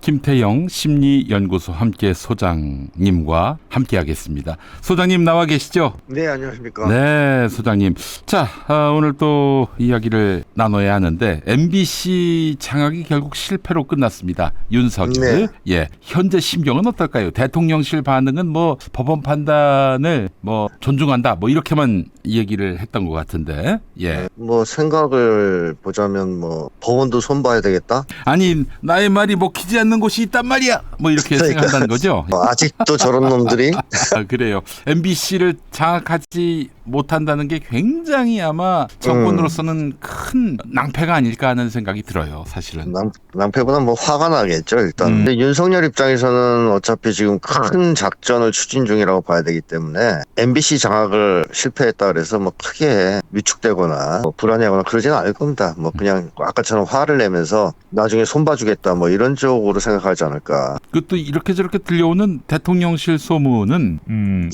김태형 심리연구소 함께 소장님과 함께하겠습니다. 소장님 나와 계시죠? 네, 안녕하십니까. 네, 소장님. 자, 오늘 또 이야기를 나눠야 하는데 MBC 장악이 결국 실패로 끝났습니다. 윤석열. 네. 예, 현재 심경은 어떨까요? 대통령실 반응은 뭐 법원 판단을 뭐 존중한다, 뭐 이렇게만 얘기를 했던 것 같은데. 예. 뭐 생각을 보자면 뭐 법원도 손봐야 되겠다. 아니, 나의 말이 먹히지 않는 곳이 있단 말이야. 뭐 이렇게 생각한다는 거죠. 아직도 저런 놈들이. 아, 그래요. MBC를 장악하지 못한다는 게 굉장히 아마 정권으로서는 큰 낭패가 아닐까 하는 생각이 들어요. 사실은. 낭패보다 뭐 화가 나겠죠 일단. 근데 윤석열 입장에서는 어차피 지금 큰 작전을 추진 중이라고 봐야 되기 때문에 MBC 장악을 실패했다 그래서 뭐 크게 위축되거나 뭐 불안해하거나 그러지는 않을 겁니다. 뭐 그냥 아까처럼 화를 내면서 나중에 손봐주겠다 뭐 이런 쪽으로 생각하지 않을까. 그것도 이렇게 저렇게 들려오는 대통령실 소문은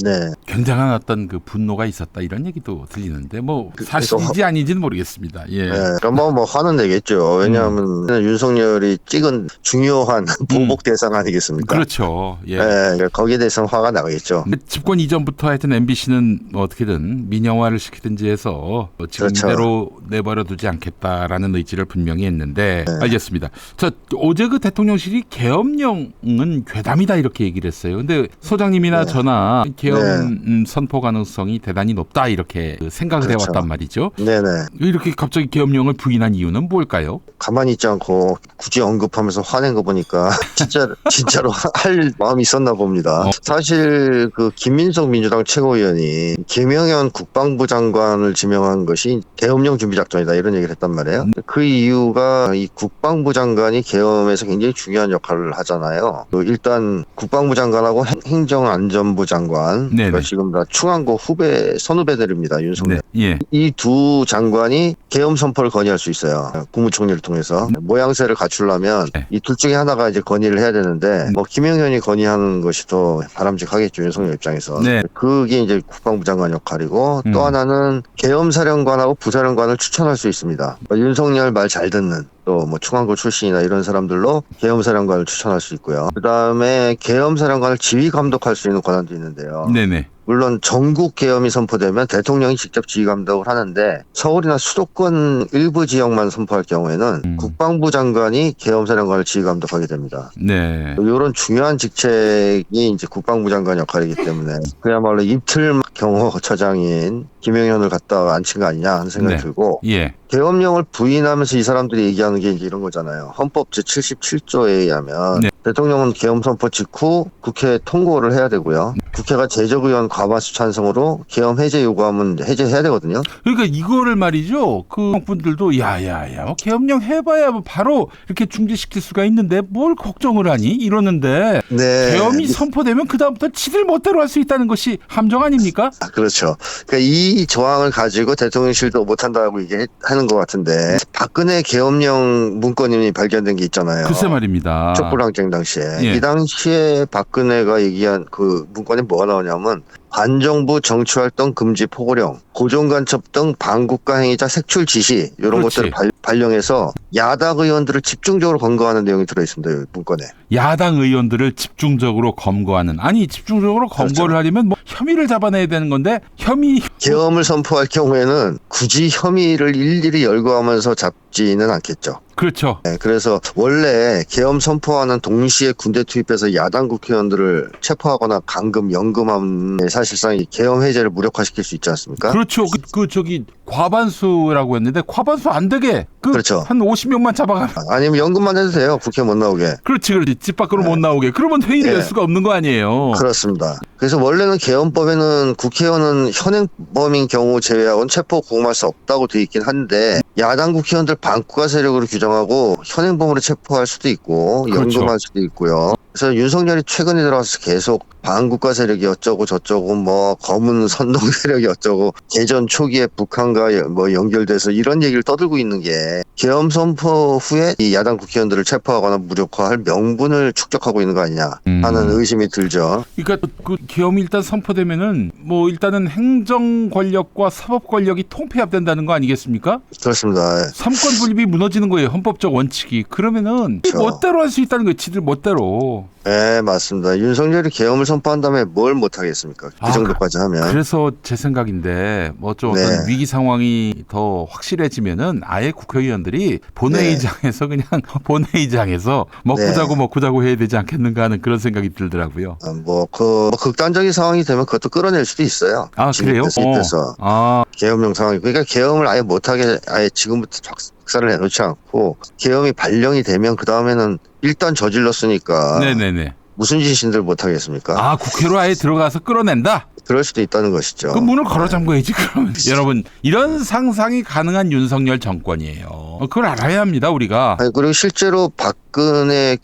네. 굉장한 어떤 그 분노가 있었다 이런 얘기도 들리는데 뭐 사실인지 아닌지는 모르겠습니다. 예. 네, 그럼 뭐 화는 내겠죠. 왜냐하면 윤석열이 찍은 중요한 보복 대상 아니겠습니까? 그렇죠. 예. 네, 거기에 대해서는 화가 나겠죠. 집권 이전부터 하여튼 MBC는 뭐 어떻게든 민영화를 시키든지 해서 뭐 지금 그렇죠. 이대로 내버려 두지 않겠다라는 의지를 분명히 했는데 알겠습니다. 자, 어제 그 대통령실이 계엄령은 괴담이다 이렇게 얘기를 했어요. 근데 소장님이나 저나 계엄 선포 가능성이 대단히 높다 이렇게 생각을 그렇죠. 해왔단 말이죠. 네네. 이렇게 갑자기 계엄령을 부인한 이유는 뭘까요? 가만히 있지 않고 굳이 언급하면서 화낸 거 보니까 진짜로 할 마음이 있었나 봅니다. 사실 그 김민석 민주당 최고위원이 김영현 국방부 장관을 지명한 것이 계엄령 준비 작전이다 이런 얘기를 했단 말이에요. 그 이유가 이 국방부 장관이 계엄에서 굉장히 중요한 역할을 하잖아요. 일단 국방부 장관하고 행정안전부 장관, 그러니까 지금 다 충안고 후배 선후배들입니다. 윤석열. 네. 예. 이 두 장관이 계엄 선포를 건의할 수 있어요. 국무총리를 통해서. 모양새를 갖추려면 이 둘 중에 하나가 이제 건의를 해야 되는데 뭐 김영현이 건의하는 것이 더 바람직하겠죠. 윤석열 입장에서. 그게 이제 국방부 장관 역할이고 또 하나는 계엄사령관하고 부사령관을 추천할 수 있습니다. 윤석열 말 잘 듣는 또 뭐 충안고 출신이나 이런 사람들로 계엄사령관을 추천할 수 있고요. 그다음에 계엄사령관을 지휘 감독할 수 있는 권한도 있는데요. 네네. 물론 전국 계엄이 선포되면 대통령이 직접 지휘 감독을 하는데 서울이나 수도권 일부 지역만 선포할 경우에는 국방부 장관이 계엄사령관을 지휘 감독하게 됩니다. 네. 이런 중요한 직책이 이제 국방부 장관 역할이기 때문에 그야말로 이틀 경호처장인 김영현을 갖다가 앉힌 거 아니냐 하는 생각이 들고 계엄령을 부인하면서 이 사람들이 얘기하는 게 이제 이런 거잖아요. 헌법 제77조에 의하면 대통령은 계엄 선포 직후 국회에 통고를 해야 되고요. 국회가 재적의원 과반수 찬성으로 계엄 해제 요구하면 해제해야 되거든요. 그러니까 이거를 말이죠. 그 분들도 야야야 뭐 계엄령 해봐야 뭐 바로 이렇게 중지시킬 수가 있는데 뭘 걱정을 하니 이러는데 계엄이 선포되면 그 다음부터 지들 멋대로 할 수 있다는 것이 함정 아닙니까? 그렇죠. 그러니까 이 조항을 가지고 대통령실도 못한다고 얘기하는 것 같은데 박근혜 계엄령 문건이 발견된 게 있잖아요. 글쎄 말입니다. 촛불항쟁 당시에. 이 당시에 박근혜가 얘기한 그 문건에 뭐가 나오냐면 반정부 정치활동 금지 포고령, 고종간첩 등 반국가 행위자 색출 지시 이런 것들을 발령해서 야당 의원들을 집중적으로 검거하는 내용이 들어있습니다. 이 문건에. 야당 의원들을 집중적으로 검거하는. 아니 집중적으로 검거를 하려면 뭐 혐의를 잡아내야 되는 건데 계엄을 선포할 경우에는 굳이 혐의를 일일이 열거하면서 잡지는 않겠죠. 그렇죠. 네, 그래서 원래 계엄 선포하는 동시에 군대 투입해서 야당 국회의원들을 체포하거나 감금, 연금하면 사실상 이 계엄 해제를 무력화시킬 수 있지 않습니까? 그렇죠. 저기 과반수라고 했는데 과반수 안 되게 그렇죠. 한 50명만 잡아가면 아니면 연금만 해도 돼요. 국회 못 나오게. 그렇지. 집 밖으로 못 나오게. 그러면 회의를 할 수가 없는 거 아니에요. 그렇습니다. 그래서 원래는 계엄법에는 국회의원은 현행범인 경우 제외하고는 체포 구금할 수 없다고 돼 있긴 한데 야당 국회의원들 반국가 세력으로 규정하고 현행범으로 체포할 수도 있고 연금할 수도 있고요. 그래서 윤석열이 최근에 들어와서 계속 반국가 세력이 어쩌고 저쩌고 뭐 검은 선동 세력이 어쩌고 개전 초기에 북한과 뭐 연결돼서 이런 얘기를 떠들고 있는 게 계엄 선포 후에 이 야당 국회의원들을 체포하거나 무력화할 명분을 축적하고 있는 거 아니냐 하는 의심이 들죠. 그러니까 그 계엄이 일단 선포되면은 뭐 일단은 행정 권력과 사법 권력이 통폐합된다는 거 아니겠습니까? 그렇습니다. 삼권 분립이 무너지는 거예요. 헌법적 원칙이. 그러면은 그렇죠. 멋대로 할 수 있다는 거예요. 지들 멋대로. 네, 맞습니다. 윤석열이 계엄을 선포한 다음에 뭘 못하겠습니까? 그 정도까지 하면. 그래서 제 생각인데 뭐 좀 네. 어떤 위기 상황이 더 확실해지면은 아예 국회의원들이 본회의장에서 그냥 본회의장에서 먹고 네. 자고 먹고 자고 해야 되지 않겠는가 하는 그런 생각이 들더라고요. 뭐 극단적인 상황이 되면 그것도 끌어낼 수도 있어요. 아, 그래요? 입에서 계엄령 상황이. 그러니까 계엄을 아예 못하게 아예 지금부터 작사를 해놓지 않고 계엄이 발령이 되면 그 다음에는 일단 저질렀으니까 네네네. 무슨 짓인들 못하겠습니까? 아, 국회로 아예 들어가서 끌어낸다? 그럴 수도 있다는 것이죠. 그 문을 걸어 잠궈야지 그러면. 여러분, 이런 상상이 가능한 윤석열 정권이에요. 그걸 알아야 합니다, 우리가. 아니, 그리고 실제로 박근혜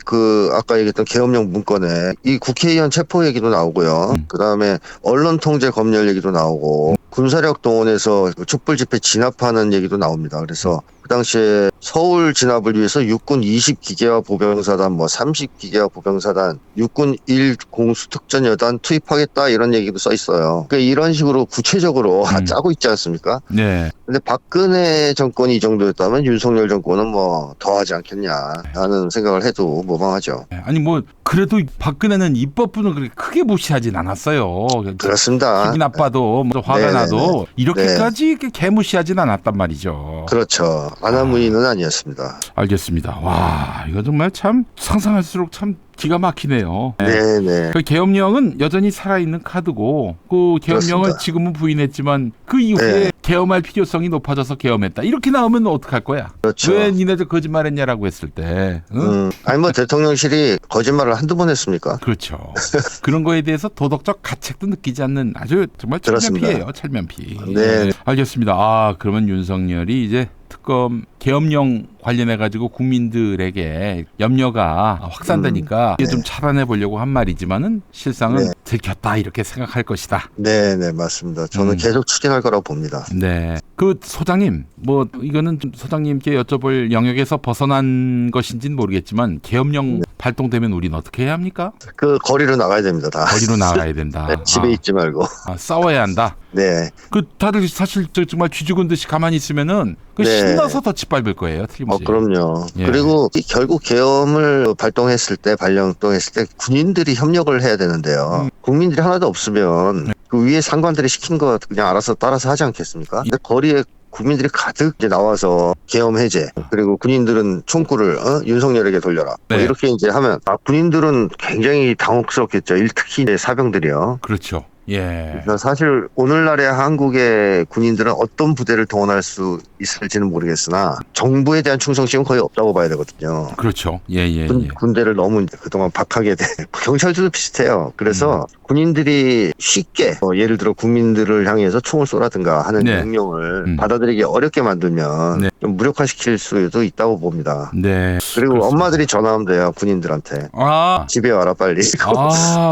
아까 얘기했던 계엄령 문건에 이 국회의원 체포 얘기도 나오고요. 그다음에 언론 통제 검열 얘기도 나오고 군사력 동원해서 촛불 집회 진압하는 얘기도 나옵니다. 그래서 그 당시에 서울 진압을 위해서 육군 20기계화 보병사단, 30기계화 보병사단, 육군 1공수특전여단 투입하겠다 이런 얘기도 써 있어요. 그러니까 이런 식으로 구체적으로 짜고 있지 않습니까? 네. 근데 박근혜 정권이 이 정도였다면 윤석열 정권은 뭐 더하지 않겠냐 하는 생각을 해도 무방하죠. 아니 뭐 그래도 박근혜는 입법부는 그렇게 크게 무시하진 않았어요. 그렇습니다. 기분 나빠도 뭐 화가 네네네. 나도 이렇게까지 개무시하진 않았단 말이죠. 그렇죠. 안하무인은 아니었습니다. 알겠습니다. 와, 이거 정말 참 상상할수록 참 기가 막히네요. 네네. 그 계엄령은 여전히 살아있는 카드고 그 계엄령을 그렇습니다. 지금은 부인했지만 그 이후에 네. 계엄할 필요성이 높아져서 계엄했다. 이렇게 나오면 어떡할 거야? 그렇죠. 왜 니네들 거짓말했냐라고 했을 때. 응? 아니 뭐 대통령실이 거짓말을 한두 번 했습니까? 그렇죠. 그런 거에 대해서 도덕적 가책도 느끼지 않는 아주 정말 그렇습니다. 철면피예요. 철면피. 네. 알겠습니다. 아, 그러면 윤석열이 이제 특검 계엄령 관련해 가지고 국민들에게 염려가 확산되니까 이게 좀 차단해 보려고 한 말이지만은 실상은 네. 들켰다 이렇게 생각할 것이다. 네네 맞습니다. 저는 계속 추진할 거라고 봅니다. 네. 그 소장님, 뭐 이거는 좀 소장님께 여쭤볼 영역에서 벗어난 것인지는 모르겠지만 계엄령 발동되면 우리는 어떻게 해야 합니까? 그 거리로 나가야 됩니다. 다. 거리로 나가야 된다. 네, 집에 있지 말고. 싸워야 한다. 네. 그 다들 사실 정말 쥐죽은 듯이 가만히 있으면은 그 네. 신나서 더 짓밟을 거예요. 틀림없이. 그럼요. 예. 그리고 결국 계엄을 발동했을 때, 발령동했을 때 군인들이 협력을 해야 되는데요. 국민들이 하나도 없으면 그 위에 상관들이 시킨 거 그냥 알아서 따라서 하지 않겠습니까? 근데 거리에 국민들이 가득 이제 나와서 계엄 해제, 그리고 군인들은 총구를 윤석열에게 돌려라. 네. 뭐 이렇게 이제 하면 군인들은 굉장히 당혹스럽겠죠. 특히 이제 사병들이요. 그렇죠. 예. 그래서 사실 오늘날의 한국의 군인들은 어떤 부대를 동원할 수 있을지는 모르겠으나 정부에 대한 충성심은 거의 없다고 봐야 되거든요. 그렇죠. 예. 군대를 너무 이제 그동안 박하게 돼. 경찰들도 비슷해요. 그래서 군인들이 쉽게 예를 들어 국민들을 향해서 총을 쏘라든가 하는 네. 명령을 받아들이기 어렵게 만들면 네. 좀 무력화시킬 수도 있다고 봅니다. 네. 그리고 그렇습니다. 엄마들이 전화하면 돼요. 군인들한테. 아. 집에 와라 빨리.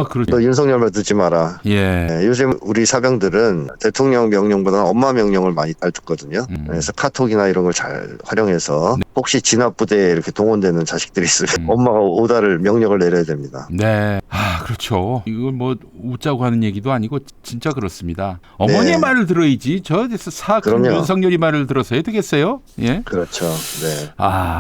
그렇죠. 너 윤석열 말 듣지 마라. 예. 네, 요즘 우리 사병들은 대통령 명령보다는 엄마 명령을 많이 잘 듣거든요. 그래서 카톡이나 이런 걸 잘 활용해서 혹시 진압부대에 이렇게 동원되는 자식들이 있으면 엄마가 오다를 명령을 내려야 됩니다. 네. 그렇죠. 이걸 뭐 웃자고 하는 얘기도 아니고 진짜 그렇습니다. 어머니의 네. 말을 들어야지. 저 사악한 그럼요. 윤석열이 말을 들어서 해야 되겠어요? 예. 그렇죠. 네.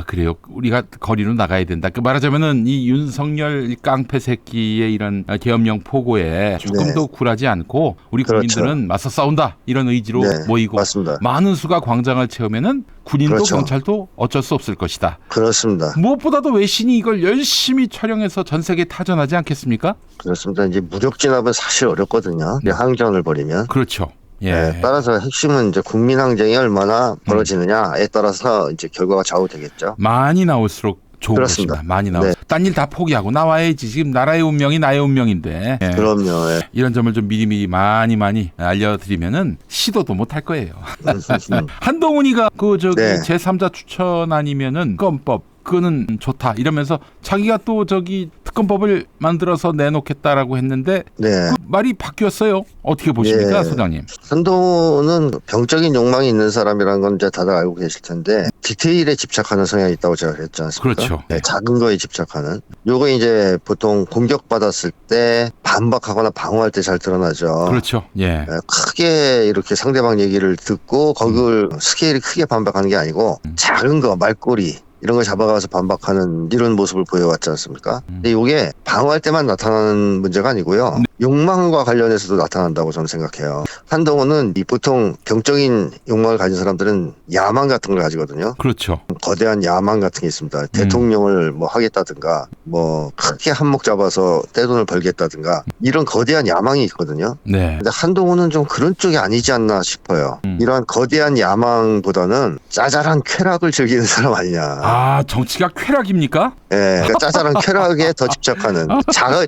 그래요. 우리가 거리로 나가야 된다. 그 말하자면은 이 윤석열 깡패 새끼의 이런 계엄령 포고에 조금 네. 더 굴하지 않고 우리 그렇죠. 국민들은 맞서 싸운다 이런 의지로 네, 모이고 맞습니다. 많은 수가 광장을 채우면은 군인도 그렇죠. 경찰도 어쩔 수 없을 것이다. 그렇습니다. 무엇보다도 외신이 이걸 열심히 촬영해서 전 세계에 타전하지 않겠습니까? 그렇습니다. 이제 무력 진압은 사실 어렵거든요. 항전을 벌이면. 그렇죠. 예. 네, 따라서 핵심은 이제 국민 항쟁이 얼마나 벌어지느냐에 따라서 이제 결과가 좌우되겠죠. 많이 나올수록 좋은 그렇습니다. 것입니다. 많이 나와. 네. 딴 일 다 포기하고 나와야지. 지금 나라의 운명이 나의 운명인데. 예. 그럼요. 예. 이런 점을 좀 미리미리 많이 알려드리면은 시도도 못 할 거예요. 한동훈이가 그 저기 네. 제3자 추천 아니면은 헌법 그거는 좋다 이러면서 자기가 또 저기 특검법을 만들어서 내놓겠다라고 했는데 네. 그 말이 바뀌었어요. 어떻게 보십니까, 예. 소장님? 한동훈은 병적인 욕망이 있는 사람이라는 건 이제 다들 알고 계실 텐데 디테일에 집착하는 성향이 있다고 제가 그랬지 않습니까? 그렇죠. 네, 작은 거에 집착하는. 요거 이제 보통 공격받았을 때 반박하거나 방어할 때 잘 드러나죠. 그렇죠. 예. 네, 크게 이렇게 상대방 얘기를 듣고 거기를 스케일이 크게 반박하는 게 아니고 작은 거 말꼬리 이런 거 잡아가서 반박하는 이런 모습을 보여왔지 않습니까? 근데 이게 방어할 때만 나타나는 문제가 아니고요. 욕망과 관련해서도 나타난다고 저는 생각해요. 한동훈은 이 보통 병적인 욕망을 가진 사람들은 야망 같은 걸 가지거든요. 그렇죠. 거대한 야망 같은 게 있습니다. 대통령을 뭐 하겠다든가 뭐 크게 한몫 잡아서 떼돈을 벌겠다든가 이런 거대한 야망이 있거든요. 네. 근데 한동훈은 좀 그런 쪽이 아니지 않나 싶어요. 이러한 거대한 야망보다는 짜잘한 쾌락을 즐기는 사람 아니냐. 아, 정치가 쾌락입니까? 예, 그러니까 짜잘한 쾌락에 더 집착하는.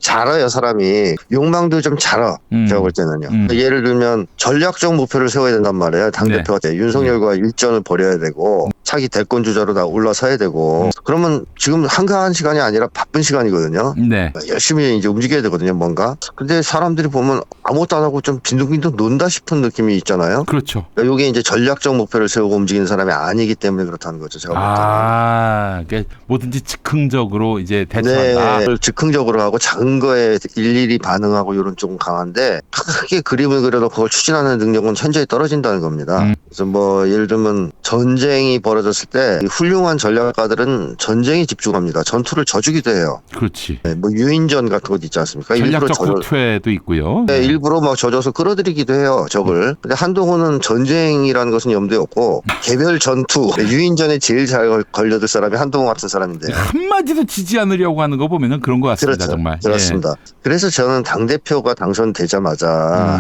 잘해요, 사람이. 욕망도 좀 잘해. 제가 볼 때는요. 예를 들면 전략적 목표를 세워야 된단 말이에요. 당대표가 돼. 윤석열과 일전을 벌여야 되고 차기 대권 주자로 다 올라서야 되고 그러면 지금 한가한 시간이 아니라 바쁜 시간이거든요. 네. 열심히 이제 움직여야 되거든요, 뭔가. 근데 사람들이 보면 아무것도 안 하고 좀 빈둥빈둥 논다 싶은 느낌이 있잖아요. 그렇죠. 그러니까 이게 이제 전략적 목표를 세우고 움직이는 사람이 아니기 때문에 그렇다는 거죠, 제가 볼 때는. 아, 그러니까 뭐든지 즉흥적으로 이제 대처한다. 네, 즉흥적으로 하고 작은 거에 일일이 반응하고 이런 쪽은 강한데 크게 그림을 그려도 그걸 추진하는 능력은 현저히 떨어진다는 겁니다. 그래서 뭐 예를 들면 전쟁이 벌어졌을 때 훌륭한 전략가들은 전쟁에 집중합니다. 전투를 져주기도 해요. 그렇지. 네, 뭐 유인전 같은 것도 있지 않습니까? 전략적 후퇴도 있고요. 네, 일부러 막 져줘서 끌어들이기도 해요, 적을. 근데 한동훈은 전쟁이라는 것은 염두에 없고 개별 전투, 유인전에 제일 잘 걸려들 사람이 한동훈 같은 사람인데. 한마디도 지지 않으려고 하는 거 보면은 그런 것 같습니다. 그렇죠. 정말. 그렇습니다. 그래서 저는 당대표가 당선되자마자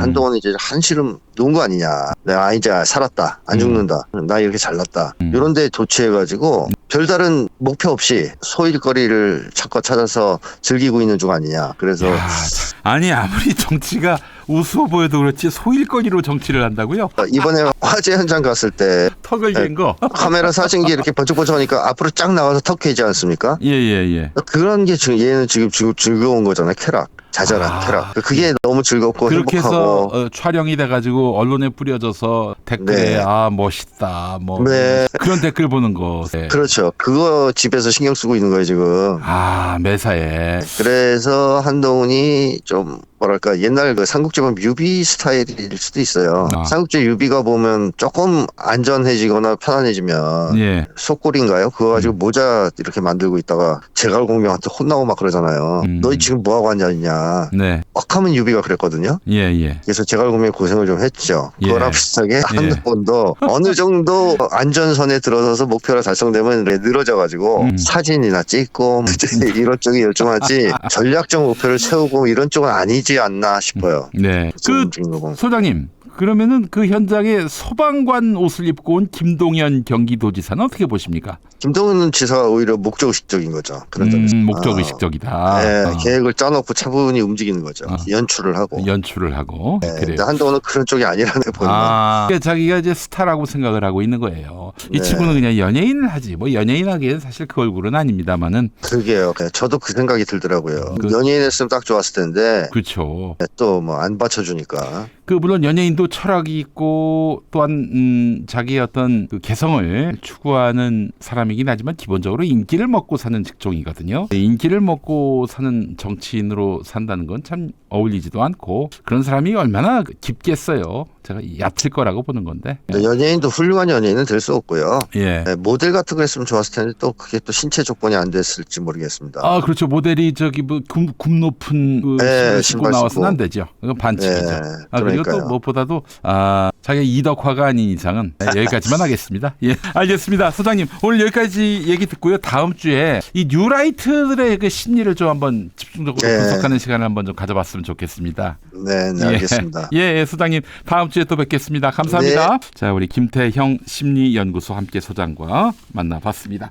한동훈이 이제 한시름 놓은 거 아니냐. 내가 이제 살았다. 안 죽는다. 나 이렇게 잘났다. 이런 데 도취해가지고 별다른 목표 없이 소일거리를 찾고 찾아서 즐기고 있는 중 아니냐. 그래서 아니 아무리 정치가 우스워 보여도 그렇지 소일거리로 정치를 한다고요? 이번에 화재 현장 갔을 때 턱을 댄 거. 카메라 사진기 이렇게 번쩍번쩍하니까 앞으로 쫙 나가서 턱 깨지 않습니까? 예예예. 그런 게 지금 얘는 지금 즐거운 거잖아요. 쾌락. 자잘한 쾌락. 그게 너무 즐겁고 그렇게 행복하고. 해서 촬영이 돼가지고 언론에 뿌려져서 댓글에 네. 아 멋있다 뭐 네. 그런 댓글 보는 거. 네. 그렇죠. 그거 집에서 신경 쓰고 있는 거예요 지금. 아 매사에. 그래서 한동훈이 좀 뭐랄까 옛날 그 삼국지만 뮤비 스타일일 수도 있어요. 삼국지 뮤비가 보면 조금 안전해지거나 편안해지면 예. 속골인가요? 그거 가지고 모자 이렇게 만들고 있다가 제갈공명한테 혼나고 막 그러잖아요. 너희 지금 뭐하고 앉아있냐. 네. 꽉하면 유비가 그랬거든요. 예예. 그래서 제갈공명이 고생을 좀 했죠. 예. 그거랑 비슷하게 한동훈도 어느 정도 안전선에 들어서서 목표가 달성되면 늘어져가지고 사진이나 찍고 이런 쪽이 열중하지 전략적 목표를 세우고 이런 쪽은 아니지 않나 싶어요. 네. 그 소장님 그러면은 그 현장에 소방관 옷을 입고 온 김동연 경기도지사는 어떻게 보십니까? 김동연 지사가 오히려 목적의식적인 거죠. 그런 점에서. 목적의식적이다. 네, 계획을 짜놓고 차분히 움직이는 거죠. 연출을 하고. 네, 그래요. 근데 한동훈은 그런 쪽이 아니라는 걸 보는 거예요. 자기가 이제 스타라고 생각을 하고 있는 거예요. 이 네. 친구는 그냥 연예인을 하지. 뭐 연예인 하기에는 사실 그 얼굴은 아닙니다만은. 그러게요. 저도 그 생각이 들더라고요. 연예인 했으면 딱 좋았을 텐데. 그렇죠. 또 뭐 안 받쳐주니까. 물론 연예인도 철학이 있고 또한 자기의 어떤 그 개성을 추구하는 사람이긴 하지만 기본적으로 인기를 먹고 사는 직종이거든요. 인기를 먹고 사는 정치인으로 산다는 건 참 어울리지도 않고 그런 사람이 얼마나 깊겠어요. 제가 얕을 거라고 보는 건데. 연예인도 훌륭한 연예인은 될 수 없고요. 예. 모델 같은 거 했으면 좋았을 텐데 또 그게 또 신체 조건이 안 됐을지 모르겠습니다. 아 그렇죠. 모델이 저기 뭐 굽 높은 그 신발 신고 나와서는 안 되죠. 그건 반칙이죠. 그리고 또 무엇보다도 자기가 이덕화가 아닌 이상은 여기까지만 하겠습니다. 예, 알겠습니다. 소장님 오늘 여기까지 얘기 듣고요. 다음 주에 이 뉴라이트들의 그 심리를 좀 한번 집중적으로 분석하는 시간을 한번 좀 가져봤으면 좋겠습니다. 네, 알겠습니다. 예, 소장님 다음 주에 또 뵙겠습니다. 감사합니다. 자, 우리 김태형 심리연구소 함께 소장과 만나봤습니다.